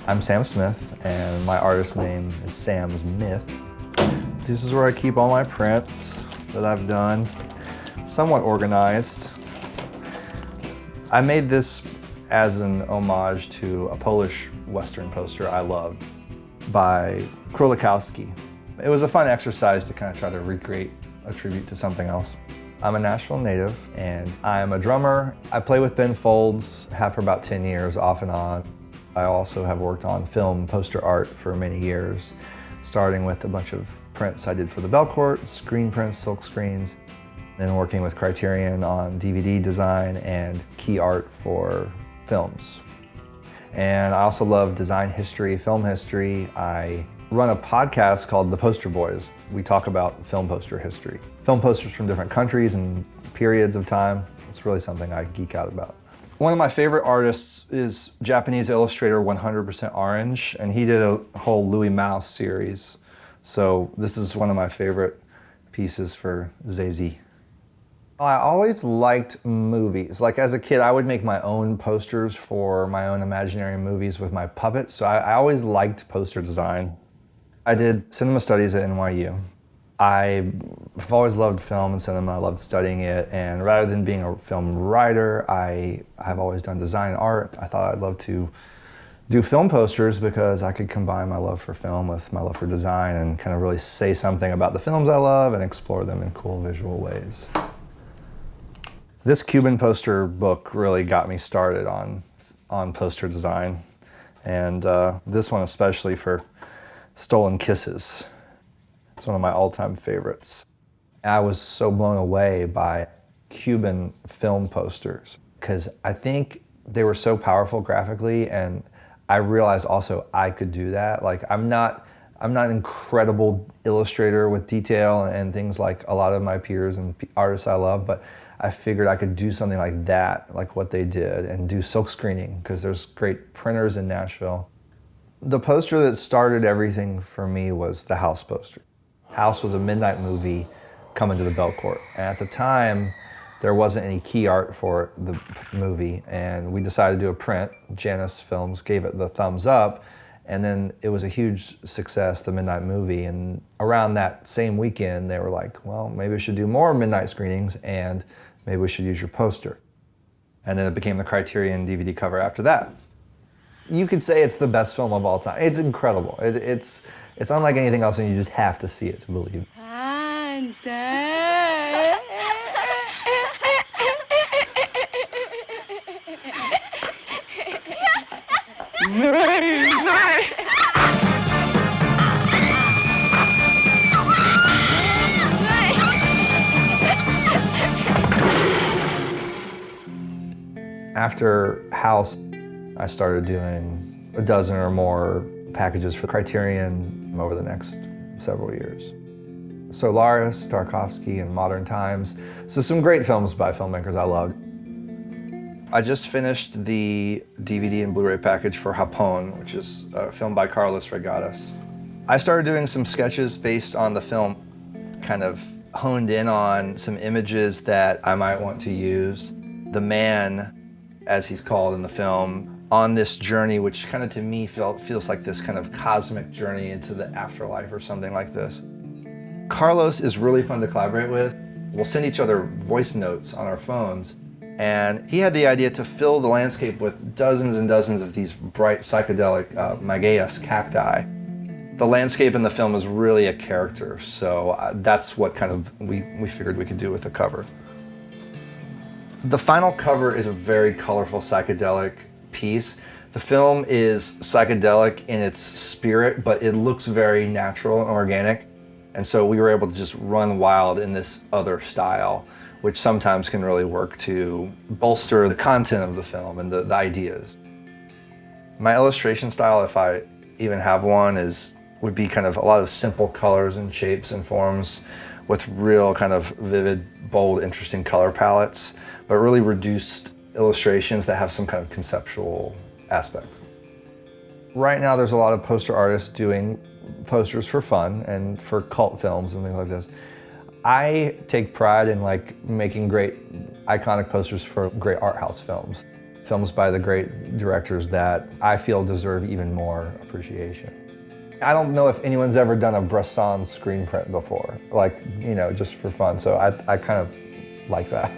I'm Sam Smith, and my artist name is Sam's Myth. This is where I keep all my prints that I've done, somewhat organized. I made this as an homage to a Polish Western poster I loved by Królikowski. It was a fun exercise to kind of try to recreate a tribute to something else. I'm a Nashville native, and I'm a drummer. I play with Ben Folds, have for about 10 years, off and on. I also have worked on film poster art for many years, starting with a bunch of prints I did for the Belcourt, screen prints, silk screens, then working with Criterion on DVD design and key art for films. And I also love design history, film history. I run a podcast called The Poster Boys. We talk about film poster history. Film posters from different countries and periods of time. It's really something I geek out about. One of my favorite artists is Japanese illustrator 100% Orange, and he did a whole Louis Mouse series. So this is one of my favorite pieces for ZZ. I always liked movies. Like as a kid, I would make my own posters for my own imaginary movies with my puppets, so I always liked poster design. I did cinema studies at NYU. I've always loved film and cinema. I loved studying it, and rather than being a film writer, I have always done design and art. I thought I'd love to do film posters because I could combine my love for film with my love for design and kind of really say something about the films I love and explore them in cool visual ways. This Cuban poster book really got me started on poster design, and this one especially for Stolen Kisses. It's one of my all-time favorites. I was so blown away by Cuban film posters because I think they were so powerful graphically, and I realized also I could do that. Like I'm not an incredible illustrator with detail and things like a lot of my peers and artists I love, but I figured I could do something like that, like what they did, and do silk screening because there's great printers in Nashville. The poster that started everything for me was the House poster. House was a midnight movie coming to the Belcourt. And at the time, there wasn't any key art for the movie, and we decided to do a print. Janus Films gave it the thumbs up, and then it was a huge success, the midnight movie. And around that same weekend, they were like, well, maybe we should do more midnight screenings, and maybe we should use your poster. And then it became the Criterion DVD cover after that. You could say it's the best film of all time. It's incredible. It's unlike anything else, and you just have to see it to believe. After House, I started doing a dozen or more packages for Criterion over the next several years. Solaris, Tarkovsky, and Modern Times. So some great films by filmmakers I loved. I just finished the DVD and Blu-ray package for Hopon, which is a film by Carlos Regatas. I started doing some sketches based on the film, kind of honed in on some images that I might want to use. The man, as he's called in the film, on this journey, which kind of to me feels like this kind of cosmic journey into the afterlife or something like this. Carlos is really fun to collaborate with. We'll send each other voice notes on our phones, and he had the idea to fill the landscape with dozens and dozens of these bright psychedelic magueyas cacti. The landscape in the film is really a character, so that's what kind of we figured we could do with the cover. The final cover is a very colorful psychedelic piece. The film is psychedelic in its spirit, but it looks very natural and organic. And so we were able to just run wild in this other style, which sometimes can really work to bolster the content of the film and the ideas. My illustration style, if I even have one, would be kind of a lot of simple colors and shapes and forms with real kind of vivid, bold, interesting color palettes, but really reduced illustrations that have some kind of conceptual aspect. Right now there's a lot of poster artists doing posters for fun and for cult films and things like this. I take pride in like making great iconic posters for great art house films. Films by the great directors that I feel deserve even more appreciation. I don't know if anyone's ever done a Bresson screen print before, like, you know, just for fun, so I kind of like that.